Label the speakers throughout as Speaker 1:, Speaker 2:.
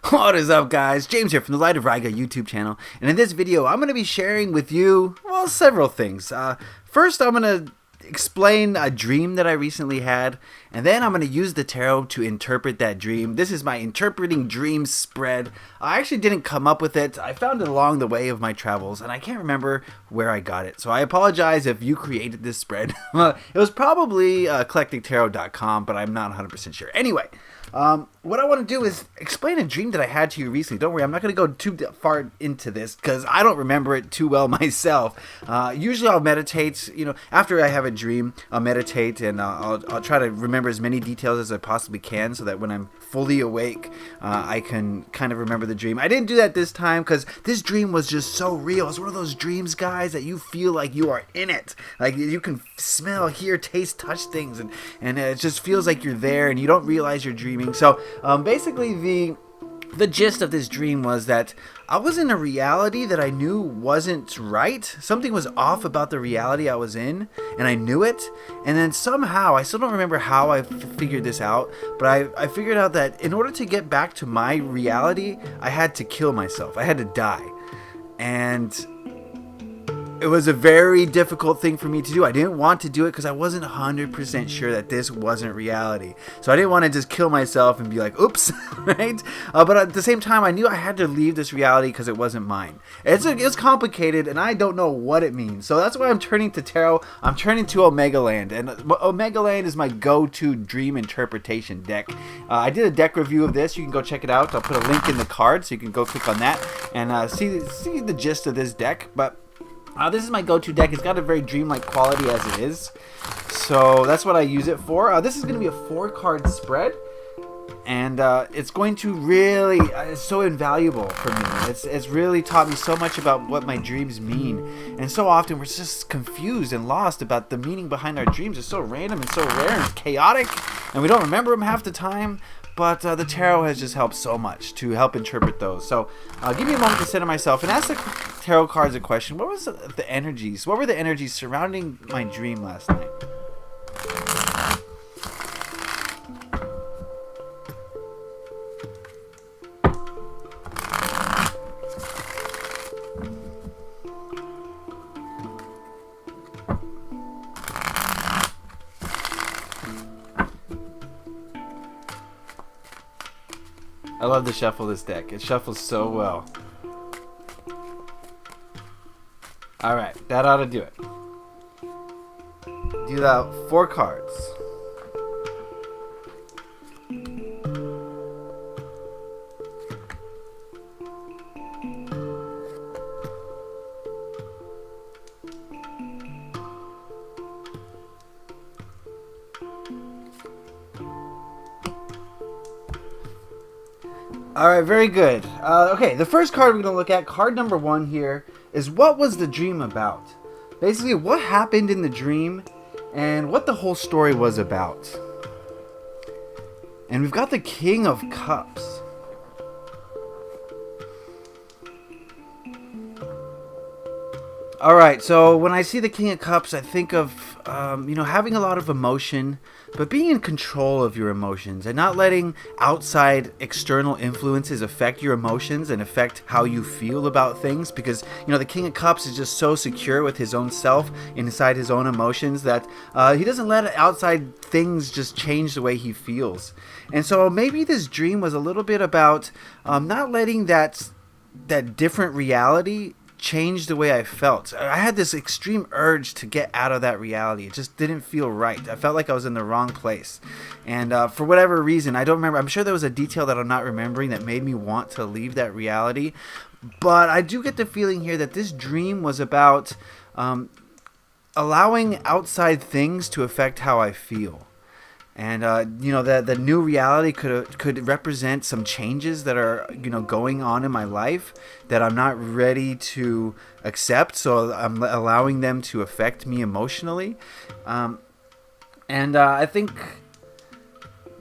Speaker 1: What is up, guys? James here from the Light of Riga YouTube channel, and in this video I'm going to be sharing with you, well, several things. First, I'm going to explain a dream that I recently had, and then I'm going to use the tarot to interpret that dream. This is my interpreting dreams spread. I actually didn't come up with it. I found it along the way of my travels, and I can't remember where I got it, so I apologize if you created this spread. It was probably eclectictarot.com, but I'm not 100% sure. Anyway, what I want to do is explain a dream that I had to you recently. Don't worry, I'm not going to go too far into this because I don't remember it too well myself. Usually I'll meditate, after I have a dream, I'll meditate and I'll try to remember as many details as I possibly can so that when I'm fully awake, I can kind of remember the dream. I didn't do that this time because this dream was just so real. It's one of those dreams, guys, that you feel like you are in it. Like you can smell, hear, taste, touch things, and it just feels like you're there and you don't realize you're dreaming. So basically the gist of this dream was that I was in a reality that I knew wasn't right. Something was off about the reality I was in, and I knew it. And then somehow, I still don't remember how I figured this out, but I figured out that in order to get back to my reality, I had to kill myself. I had to die. And it was a very difficult thing for me to do. I didn't want to do it because I wasn't 100% sure that this wasn't reality. So I didn't want to just kill myself and be like, oops, right? But at the same time, I knew I had to leave this reality because it wasn't mine. It's complicated, and I don't know what it means. So that's why I'm turning to tarot. I'm turning to MacLeod, and MacLeod is my go-to dream interpretation deck. I did a deck review of this. You can go check it out. I'll put a link in the card, so you can go click on that and see the gist of this deck. But this is my go-to deck. It's got a very dreamlike quality as it is. So that's what I use it for. This is going to be a 4-card spread. And it's going to really, it's so invaluable for me. It's really taught me so much about what my dreams mean. And so often we're just confused and lost about the meaning behind our dreams. It's so random and so rare and chaotic. And we don't remember them half the time. But the tarot has just helped so much to help interpret those. So give me a moment to center myself and ask the tarot cards a question. What was the energies? What were the energies surrounding my dream last night? I love to shuffle this deck. It shuffles so well. Alright, that ought to do it. Deal out 4 cards. Alright, very good. Okay, the first card we're going to look at, card number 1 here, is what was the dream about? Basically, what happened in the dream and what the whole story was about. And we've got the King of Cups. Alright, so when I see the King of Cups, I think of, having a lot of emotion, but being in control of your emotions and not letting outside external influences affect your emotions and affect how you feel about things. Because, the King of Cups is just so secure with his own self, inside his own emotions, that he doesn't let outside things just change the way he feels. And so maybe this dream was a little bit about not letting that different reality changed the way I felt. I had this extreme urge to get out of that reality. It just didn't feel right. I felt like I was in the wrong place. And for whatever reason, I don't remember. I'm sure there was a detail that I'm not remembering that made me want to leave that reality. But I do get the feeling here that this dream was about allowing outside things to affect how I feel. And the new reality could represent some changes that are going on in my life that I'm not ready to accept. So I'm allowing them to affect me emotionally, and I think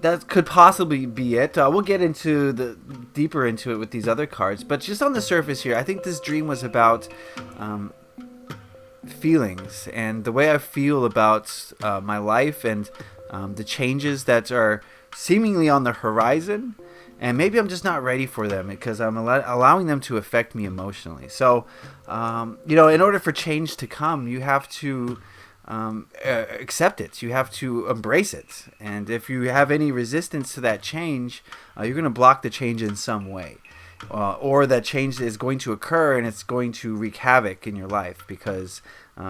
Speaker 1: that could possibly be it. We'll get deeper into it with these other cards, but just on the surface here, I think this dream was about feelings and the way I feel about my life and the changes that are seemingly on the horizon, and maybe I'm just not ready for them because I'm allowing them to affect me emotionally. So, in order for change to come, you have to accept it. You have to embrace it. And if you have any resistance to that change, you're going to block the change in some way. Or that change is going to occur and it's going to wreak havoc in your life because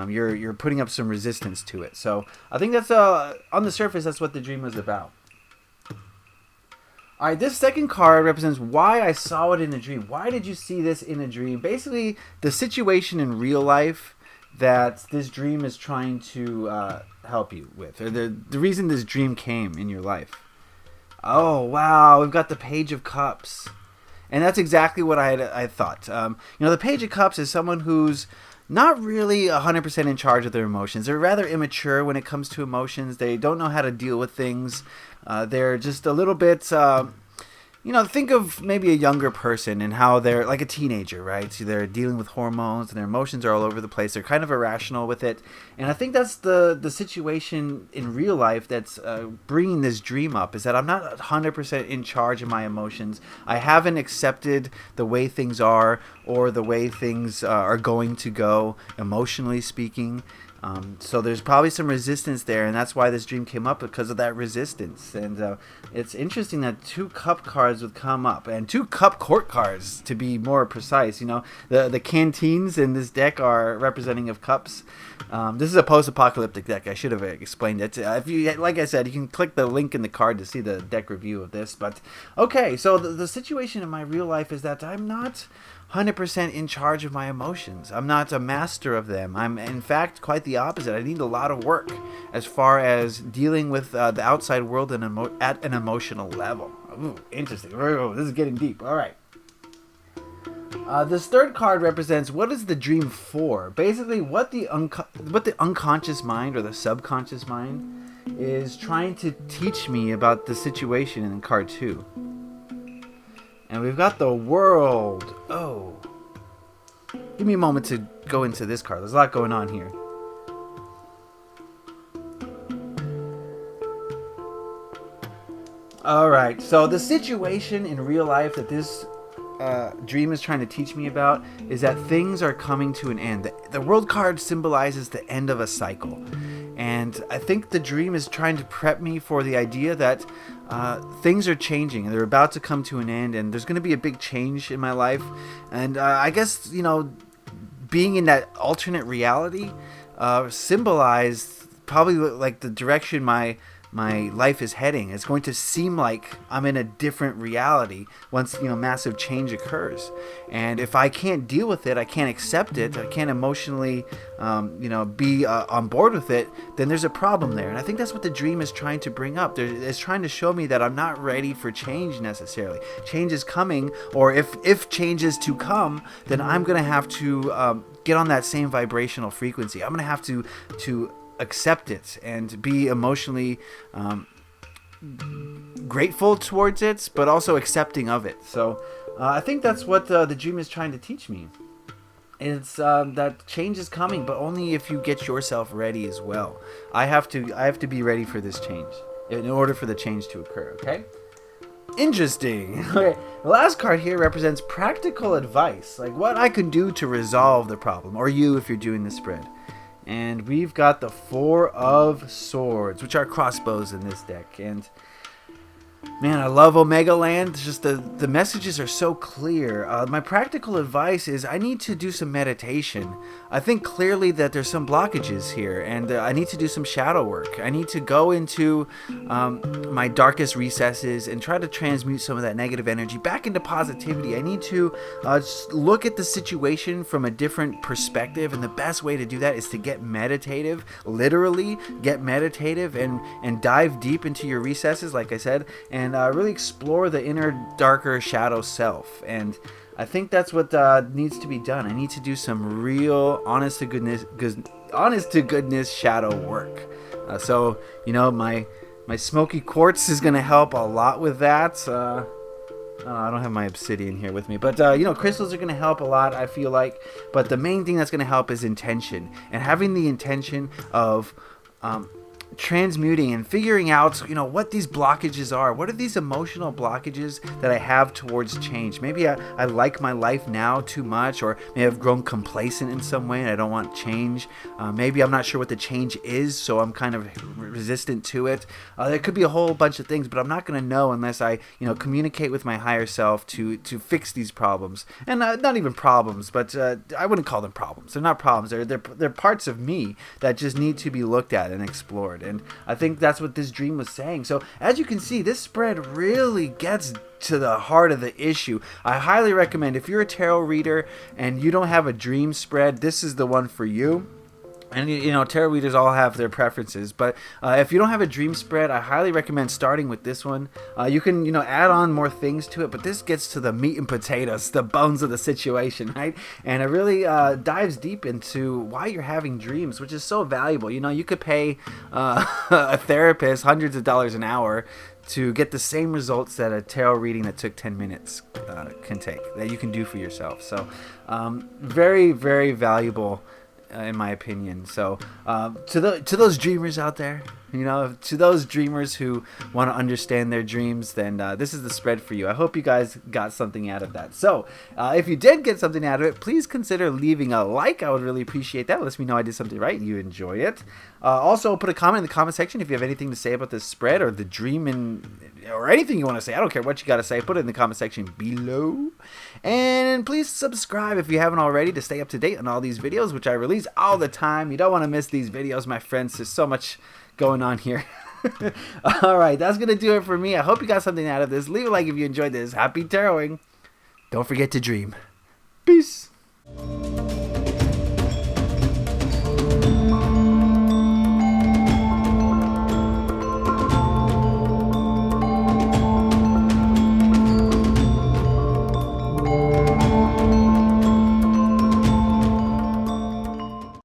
Speaker 1: you're putting up some resistance to it. So I think that's on the surface, that's what the dream was about. All right, this second card represents why I saw it in a dream. Why did you see this in a dream? Basically, the situation in real life that this dream is trying to help you with, or the reason this dream came in your life. Oh, wow, we've got the Page of Cups. And that's exactly what I thought. The Page of Cups is someone who's not really 100% in charge of their emotions. They're rather immature when it comes to emotions. They don't know how to deal with things. They're just a little bit, think of maybe a younger person and how they're like a teenager, right? So they're dealing with hormones and their emotions are all over the place. They're kind of irrational with it. And I think that's the situation in real life that's bringing this dream up, is that I'm not 100% in charge of my emotions. I haven't accepted the way things are or the way things are going to go, emotionally speaking. So there's probably some resistance there, and that's why this dream came up, because of that resistance. And it's interesting that 2 cup cards would come up, and 2 cup court cards to be more precise. The canteens in this deck are representing of cups. This is a post-apocalyptic deck. I should have explained it. If you, like I said, you can click the link in the card to see the deck review of this. But okay, so the situation in my real life is that I'm not 100% in charge of my emotions. I'm not a master of them. I'm, in fact, quite the opposite. I need a lot of work as far as dealing with the outside world at an emotional level. Ooh, interesting. This is getting deep. All right. This third card represents what is the dream for. Basically, what the unconscious mind or the subconscious mind is trying to teach me about the situation in card 2. And we've got the World. Oh. Give me a moment to go into this card. There's a lot going on here. Alright, so the situation in real life that this dream is trying to teach me about is that things are coming to an end. The World card symbolizes the end of a cycle. And I think the dream is trying to prep me for the idea that things are changing and they're about to come to an end, and there's going to be a big change in my life. And I guess, being in that alternate reality symbolized probably like the direction my life is heading. It's going to seem like I'm in a different reality once massive change occurs. And if I can't deal with it, I can't accept it, I can't emotionally be on board with it, then there's a problem there. And I think that's what the dream is trying to bring up. It's trying to show me that I'm not ready for change necessarily. Change is coming, or if change is to come, then I'm going to have to get on that same vibrational frequency. I'm going to have to accept it and be emotionally grateful towards it, but also accepting of it. So I think that's what the dream is trying to teach me. It's that change is coming, but only if you get yourself ready as well. I have to be ready for this change in order for the change to occur. Okay. Interesting. Okay, the last card here represents practical advice, like what I can do to resolve the problem, or you if you're doing the spread. And we've got the 4 of Swords, which are crossbows in this deck. And man, I love Omega Land. It's just the messages are so clear. My practical advice is I need to do some meditation. I think clearly that there's some blockages here, and I need to do some shadow work. I need to go into my darkest recesses and try to transmute some of that negative energy back into positivity. I need to look at the situation from a different perspective, and the best way to do that is to get meditative, literally get meditative and dive deep into your recesses, like I said, and really explore the inner, darker shadow self. And I think that's what needs to be done. I need to do some real, honest to goodness shadow work. So my smoky quartz is going to help a lot with that. I don't have my obsidian here with me, but crystals are going to help a lot, I feel like. But the main thing that's going to help is intention, and having the intention of transmuting and figuring out, what these blockages are. What are these emotional blockages that I have towards change? Maybe I like my life now too much, or maybe I've grown complacent in some way and I don't want change. Maybe I'm not sure what the change is, so I'm kind of resistant to it. There could be a whole bunch of things, but I'm not going to know unless I, communicate with my higher self to fix these problems. And not even problems, but I wouldn't call them problems. They're not problems. They're parts of me that just need to be looked at and explored. And I think that's what this dream was saying. So as you can see, this spread really gets to the heart of the issue. I highly recommend, if you're a tarot reader and you don't have a dream spread, this is the one for you. And tarot readers all have their preferences, but if you don't have a dream spread, I highly recommend starting with this one. You can add on more things to it, but this gets to the meat and potatoes, the bones of the situation, right? And it really dives deep into why you're having dreams, which is so valuable. You could pay a therapist hundreds of dollars an hour to get the same results that a tarot reading that took 10 minutes can take, that you can do for yourself. So very, very valuable, in my opinion. So to those dreamers out there, to those dreamers who want to understand their dreams, then this is the spread for you. I hope you guys got something out of that. So if you did get something out of it, please consider leaving a like. I would really appreciate that. It lets me know I did something right and you enjoy it. Also, put a comment in the comment section if you have anything to say about this spread or the dream, or anything you want to say. I don't care what you got to say. Put it in the comment section below. And please subscribe if you haven't already to stay up to date on all these videos, which I release all the time. You don't want to miss these videos, my friends. There's so much going on here. All right, that's going to do it for me. I hope you got something out of this. Leave a like if you enjoyed this. Happy taroting. Don't forget to dream. Peace.